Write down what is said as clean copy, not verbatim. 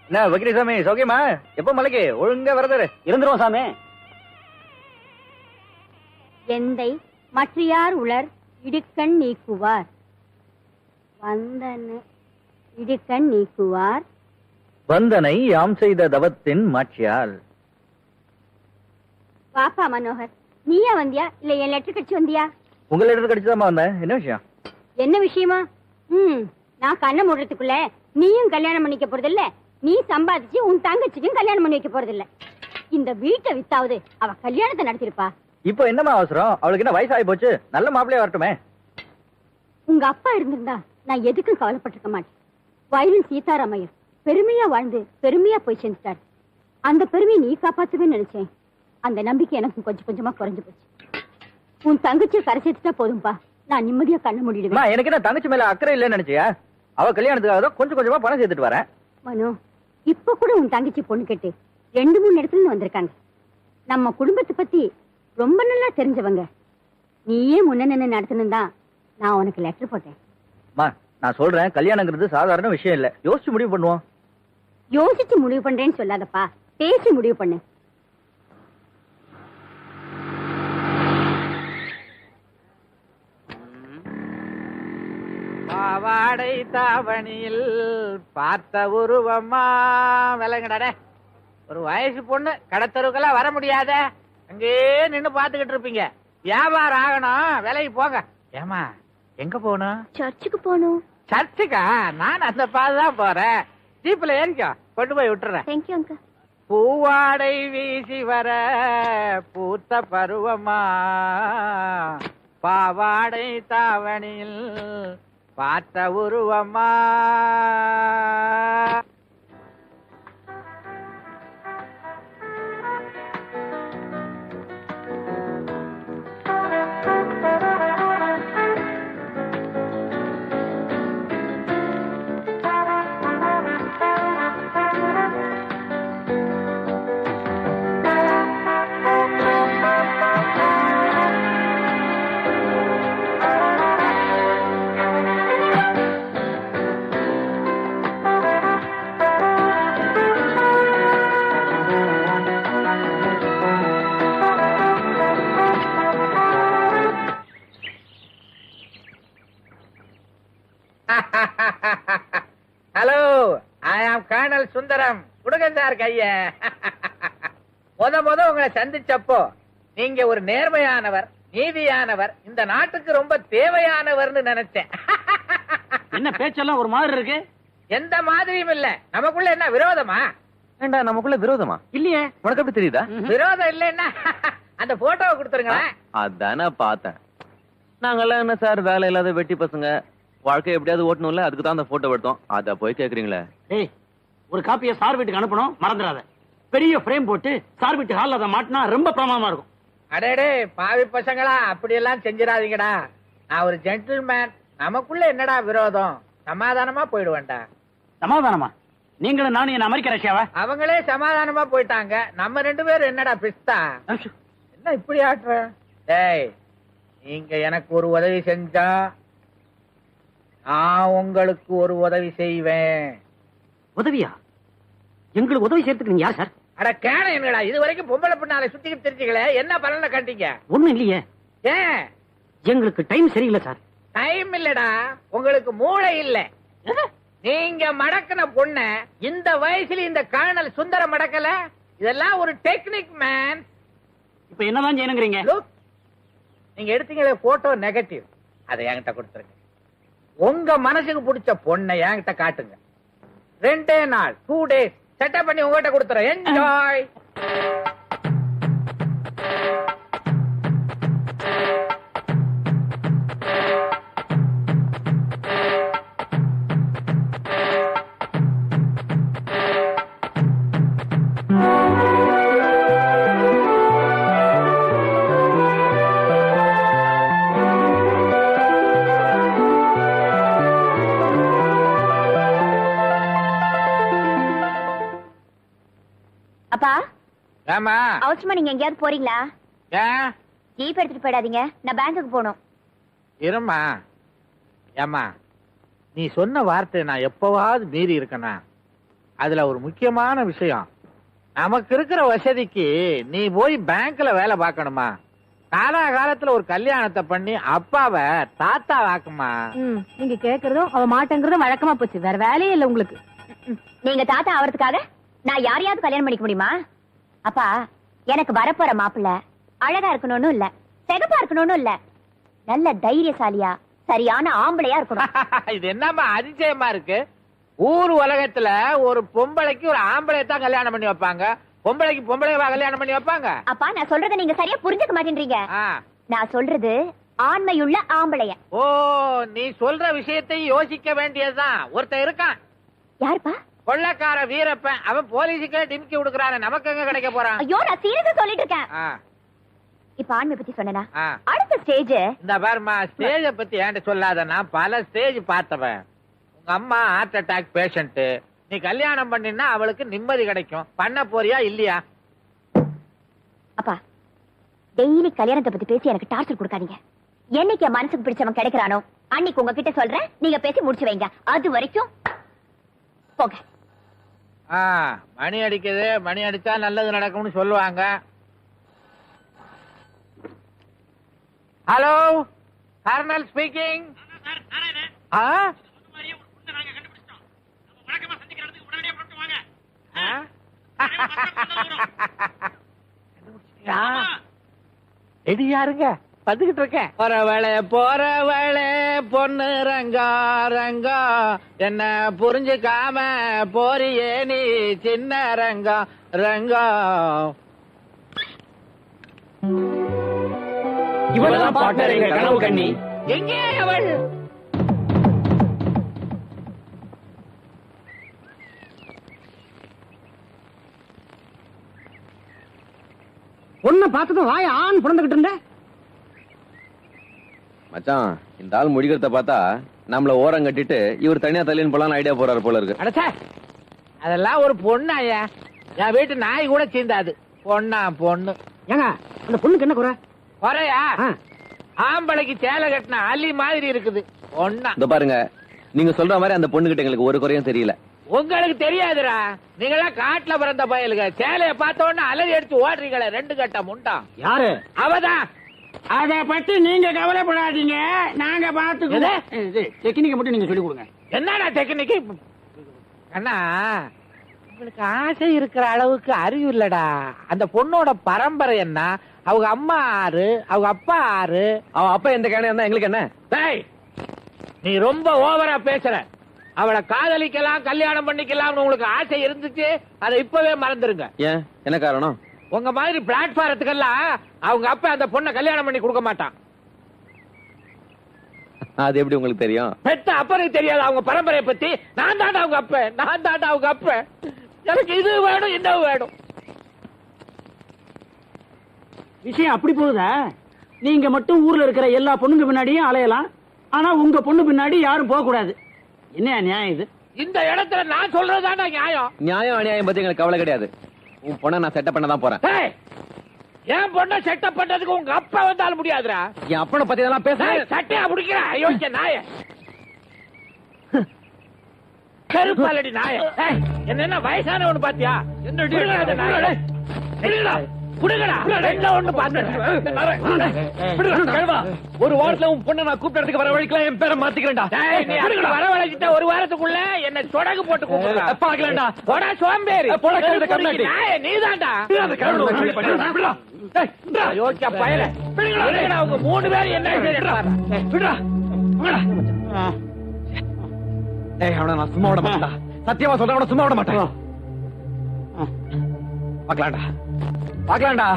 என்ன வக்கீல் சாமி சௌக்கியமா? எப்ப மலைக்கு ஒழுங்கா வரதாரு இருந்துருவோம் சாமி. எந்தை மற்றையார் உலர் இடுக்கண் நீக்குவார், வந்தன இடுக்கண் நீக்குவார், வந்தனை யாம் செய்த தவத்தின் மாட்சியால். பாப்பா மனோகர், நீயா வந்தியா இல்ல என் லெட்டர் கட்சி வந்தியா? உங்க லெட்டர் கடிச்சுதான் வந்தேன். என்ன விஷயம்? என்ன விஷயமா? நான் கண்ணை மூடுறதுக்குள்ள நீயும் கல்யாணம் பண்ணிக்க போறதில்ல, நீ சம்பாதிச்சு உன் தங்கச்சிக்கும் கல்யாணம் பண்ணி வைக்க போறதில்ல. இந்த வீட்டை வித்தாவது அவ கல்யாணத்தை நடத்திருப்பா. இப்போ என்னமா அவசரம்? அவளுக்கு என்ன வயசாகி போச்சு? நல்ல மாப்பிள்ளையா வரட்டுமே. உங்க அப்பா இருந்திருந்தா நான் எதுக்கும் கவலைப்பட்டிருக்க மாட்டேன். வயலின் சீதாராமையர் பெருமையா வாழ்ந்து பெருமையா போய் செஞ்சுட்டாரு. அந்த பெருமையை நீ காப்பாத்துவேன்னு நினைச்சேன். அந்த நம்பிக்கை எனக்கு கொஞ்சம் கொஞ்சமா குறைஞ்சு போச்சு. உன் தங்கச்சியை கரை சேர்த்துட்டா போதும்பா, நான் நிம்மதியா கண்ண முடிடுவேன். எனக்கு என்ன தங்கச்சி மேல அக்கறை இல்லைன்னு நினைச்சியா? அவ கல்யாணத்துக்காக கொஞ்சம் கொஞ்சமா பணம் சேர்த்துட்டு வரேன். மனோ, இப்ப கூட உன் தங்கச்சி பொண்ணு கேட்டு 2-3 இடத்துல வந்திருக்காங்க. நம்ம குடும்பத்தை பத்தி ரொம்ப நல்லா தெரிஞ்சவங்க. நீயே முன்ன நின்று நடத்தணும் தான் நான் உனக்கு லெட்டர் போட்டேன். நான் சொல்றேன், கல்யாணங்கிறது சாதாரண விஷயம் இல்ல. யோசிச்சு முடிவு பண்ணுவோம். யோசிச்சு முடிவு பண்றேன்னு சொல்லாதப்பா, பேசி முடிவு பண்ணு. பாவாடை தாவணியில் பார்த்த உருவமா விலங்கடா. ஒரு வயசு பொண்ணு கடத்தருக்கெல்லாம் வர முடியாத, அங்கே நின்னு பாத்துக்கிட்டு இருப்பீங்க. வியாபாரம் ஆகணும், விலைக்கு போங்க. ஏமா எங்க போகணும்? சர்ச்சுக்கு போகணும். சர்ச்சுக்கா? நான் அந்த பாதுதான் போறேன். ஜீப்ல ஏறிக்கோ, கொண்டு போய் விட்டுறேன். Thank you uncle. பூவாடை வீசி வர பூத்த பருவமா, பாவாடை தாவணியில் பார்த்த உருவமா. ஹலோ, ஐ ஆம் கர்னல் சுந்தரம். கொடுங்க சார் கைய. முத உங்களை சந்திச்சப்போ நீங்க ஒரு நேர்மையானவர், நீதியானவர், இந்த நாட்டுக்கு ரொம்ப தேவையானவர்னு நினைச்சேன். என்ன பேச்செல்லாம் ஒரு மாதிரி இருக்கு? எந்த மாதிரியும் இல்ல. நமக்குள்ள என்ன விரோதமா? ஏண்டா நமக்குள்ள விரோதமா? இல்லையே. உனக்கு எப்படி தெரியுதா? விரோதம் இல்லன்னா அந்த போட்டோவை கொடுத்துருங்களேன். அதானே பார்த்தேன். நாங்கெல்லாம் என்ன சார் வேலை இல்லாத வெட்டி பசங்க, வாழ்க்கை எப்படியாவது ஓட்டணும்ல, அதுக்கு தான் அந்த போட்டோ எடுத்தோம். அத போய் கேக்குறீங்களே. ஏய், ஒரு காப்பியை சார் வீட்டுக்கு அனுப்பணும், மறந்துடாத. பெரிய ஃப்ரேம் போட்டு சார் வீட்டு ஹால்ல அதை மாட்டினா ரொம்ப பிரமாதமா இருக்கும். அடேடே பாவி பசங்களா, அப்படி எல்லாம் செஞ்சிடாதீங்கடா. நான் ஒரு ஜென்டில்மேன். நமக்குள்ள என்னடா விரோதம்? சமாதானமா போயிடுவேன்டா. சமாதானமா? நீங்களும் நானும் என்ன அமெரிக்க ரஷ்யாவா? அவங்களே சமாதானமா போயிட்டாங்க, நம்ம 2 பேரும் என்னடா பிஸ்தா? என்ன இப்படி ஆட்டுற? டேய், நீங்க எனக்கு ஒரு உதவி செஞ்சா நான் உங்களுக்கு ஒரு உதவி செய்வேன். உதவியா? எங்களுக்கு உதவி செய்யறதுக்கு நீங்க யார் சார்? அட கேன என்னடா, இது வரைக்கும் பொம்பளை பின்னாலே சுத்திக்கிட்டு தெரிஞ்சுக்கல, என்ன பலனை கண்டீங்க? ஒண்ணும் இல்லையே. ஏன்? எங்களுக்கு டைம் சரியில்லை சார். டைம் இல்லடா, உங்களுக்கு மூளை இல்ல. நீங்க மடக்கின பொண்ண இந்த வயசுல இந்த கர்னல் சுந்தரம் மடக்கல. இதெல்லாம் ஒரு டெக்னிக் மேன். இப்ப என்னதான் செய்யணுங்கிறீங்க? நீங்க எடுத்தீங்களே போட்டோ நெகட்டிவ், அதை என்கிட்ட கொடுத்துருங்க. உங்க மனசுக்கு பிடிச்ச பொண்ணை என்கிட்ட காட்டுங்க. 2 நாள் 2 டேஸ் செட்டப் பண்ணி உங்ககிட்ட கொடுத்துறேன். என்ஜாய். அப்பா, ஏமா அவசரமா நீங்க எங்கேயாவது போறீங்களா? ஏன்? ஜீப் எடுத்துட்டு போயிடாதீங்க, நான் பேங்குக்கு போகணும். இருமா. ஏமா, நீ சொன்ன வார்த்தை நான் எப்பவாவது மீறி இருக்கனா? அதுல ஒரு முக்கியமான விஷயம், நமக்கு இருக்கிற வசதிக்கு நீ போய் பேங்க்ல வேலை பார்க்கணுமா? காலகாலத்துல ஒரு கல்யாணத்தை பண்ணி அப்பாவை தாத்தா வாக்குமா? நீங்க கேக்குறதும் அவ மாட்டேங்கிறதும் வழக்கமா போச்சு. வேற வேலையே இல்ல உங்களுக்கு. நீங்க தாத்தா ஆவறதுக்காக நான் யாரையாவது கல்யாணம் பண்ணிக்க முடியுமா? அப்பா, எனக்கு வரப்போற மாப்பிள்ள அழகா இருக்கணும்னு இல்ல, சிகப்பா இருக்கணும்னு இல்ல, நல்ல தைரியசாலியா சரியான ஆம்பளையா இருக்கணும். இது என்னமா அதிசயமா இருக்கு? ஊர் உலகத்துல ஒரு பொம்பளைக்கு ஒரு ஆம்பளை தான் கல்யாணம் பண்ணி வைப்பாங்க, பொம்பளைக்கு பொம்பளைவா கல்யாணம் பண்ணி வைப்பாங்க? அப்பா, நான் சொல்றதை நீங்க சரியா புரிஞ்சுக்க மாட்டேன்றீங்க. ஆ. நான் சொல்றது ஆண்மையுள்ள ஆம்பளைய. ஓ, நீ சொல்ற விஷயத்தை யோசிக்க வேண்டியதுதான். ஒருத்தன் இருக்கான், யாருப்பா? கொள்ளக்கார வீரப்பன். அவன் போலீஸுக்கே டிமிக்கி கொடுக்கறானே, நமக்கு எங்க கிடைக்க போறான்? ஐயோ, நான் சீரியஸா சொல்லிட்டு இருக்கேன். ஆ, இப்ப ஆண்மை பத்தி சொன்னா ஆ. அடுத்த ஸ்டேஜ். இந்த பாருமா, ஸ்டேஜ பத்தி ஏன்ட்ட சொல்லாத, நான் பல ஸ்டேஜ் பார்த்தவன். உங்க அம்மா ஹார்ட் அட்டாக் பேஷண்ட், நீ கல்யாணம் பண்ணினா அவளுக்கு நிம்மதி கிடைக்கும். பண்ண போறியா இல்லையா? அப்பா, டெய்லி கல்யாணத்தை பத்தி பேசி எனக்கு டார்ச்சர் கொடுக்காதீங்க. என்னைக்கு என் மனசுக்கு பிடிச்சவன் கிடைக்கிறானோ அன்னைக்கு உங்ககிட்ட சொல்றேன், நீங்க பேசி முடிச்சு வைங்க. அது வரைக்கும் போங்க. ஆ, மணி அடிக்குது, மணி அடிச்சா நல்லது நடக்கும்னு சொல்லுவாங்க. Hello, colonel speaking. ஆ? யாருங்க வந்துகிட்டு இருக்கேன். போறவளே பொண்ணு ரங்கா ரங்கா, என்ன புரிஞ்சுக்காம போறியே நீ சின்ன ரங்கா ரங்கா. இவதான் பார்ட்னர் எங்க கனவு கண்ணி. எங்கே அவள்? பொண்ணை பார்த்ததும் வாய ஆண் புடந்துகிட்டு இருந்த. மச்சான், இந்த ஆள் முடிக்கிறத பார்த்தா நம்மள ஓரம் கட்டிட்டு இவர் தனியா தள்ளின்னு போலான்னு ஐடியா போறாரு போல இருக்கு. அடச்சே, அதெல்லாம் ஒரு பொண்ணு ஐயா. என் வீட்டு நாய் கூட சீந்தாது. பொண்ணா பொண்ணு. ஏங்க, அந்த பொண்ணுக்கு என்ன குறை? குறையா? ஆ. ஆம்பளைக்கு சேலை கட்டின அலி மாதிரி இருக்குது. பொண்ணா? இந்த பாருங்க, நீங்க சொல்ற மாதிரி அந்த பொண்ணுகிட்ட எங்களுக்கு ஒரு குறையும் தெரியல. உங்களுக்கு தெரியாதுடா, நீங்களா காட்டுல பிறந்த பயலுங்க. சேலைய பார்த்த உடனே அலறி அடிச்சு ஓடுறீங்களே, ரெண்டு கட்ட முண்டா. யாரு? அவதான். அத பத்தி நீங்க கவலைப்படாதீங்க, நாங்க பாத்துக்குவோம். டெக்னிக்க மட்டும் நீங்க சொல்லி கொடுங்க. என்னடா டெக்னிக்கு? அண்ணா, உங்களுக்கு ஆசை இருக்கிற அளவுக்கு அறிவு இல்லடா. அந்த பொண்ணோட பரம்பரை என்ன, அவங்க அம்மா ஆறு, அவங்க அப்பா ஆறு. அவன் அப்பா எந்த கேனையா இருந்தா எங்களுக்கு என்ன? டேய், நீ ரொம்ப ஓவரா பேசுற. அவளை காதலிக்கலாம், கல்யாணம் பண்ணிக்கலாம்னு உங்களுக்கு ஆசை இருந்துச்சு, அதை இப்பவே மறந்துருங்க. ஏன், என்ன காரணம்? உங்க மாதிரி பிளாட்பாரத்துக்கெல்லாம் அவங்க அப்பா அந்த பொண்ணை கல்யாணம் பண்ணி கொடுக்க மாட்டான். அது எப்படி உங்களுக்கு தெரியும்? பெத்த அப்பனுக்கு தெரியாது அவங்க பரம்பரையை பத்தி. நான் தாண்டா அவங்க அப்ப, நான் தாண்டா அவங்க அப்ப. எனக்கு இது வேணும், இன்னும் வேணும். விஷயம் அப்படி போகுதா? நீங்க மட்டும் ஊர்ல இருக்கிற எல்லா பொண்ணுங்க பின்னாடியும் அலையலாம், ஆனா உங்க பொண்ணு பின்னாடி யாரும் போக கூடாது. என்ன நியாயம் இது? இந்த இடத்துல நான் சொல்றதுதான்டா நியாயம். நியாயம் அநியாயம் பத்தி எங்களுக்கு கவலை கிடையாது. உன் பொண்ணை நான் செட்டப் பண்ண தான் போறேன். ஏய், என் பொண்ணை செட்டப் பண்றதுக்கு உங்க அப்பா வந்தாலும் முடியாதுடா. என் அப்பனை பத்தி இதெல்லாம் பேச ஏய், சட்டையா பிடிக்கிற அயோக்கிய நாய, கருப்பாலடி நாய. ஏய், என்ன வயசானவனு பாத்தியா? புடுங்கடா அந்த நாயை. புடுங்கடா, புடுங்கடா. ரெண்டுல ஒண்ணு பாத்துறேன். ஒரு வாரத்துல உன் பொண்ணை நான் கூப்பிட்டு வர வழிக்கலாம் என் பேரை மாத்திக்கிறேன்டா. டேய், நீ அப்படி வரவழைச்சிட்ட ஒரு வாரத்துக்குள்ள என்ன சொடகு போட்டு கூப்பிடுறா. பாக்கலடா. போடா சோம்பேறி. போடா, கழுதை கம்னாட்டி. நாய, நீதான்டா. யோசிச்சா பயல. விடுங்கடா, அவங்க 3 பேர் என்ன செய்யறாங்க? ஏய், அவனை நான் சும்மா விட மாட்டேன்டா. சத்தியமா சொல்றேன், அவனை சும்மா விட மாட்டேன். பாக்கலாம்டா, பாக்கலாம்டா.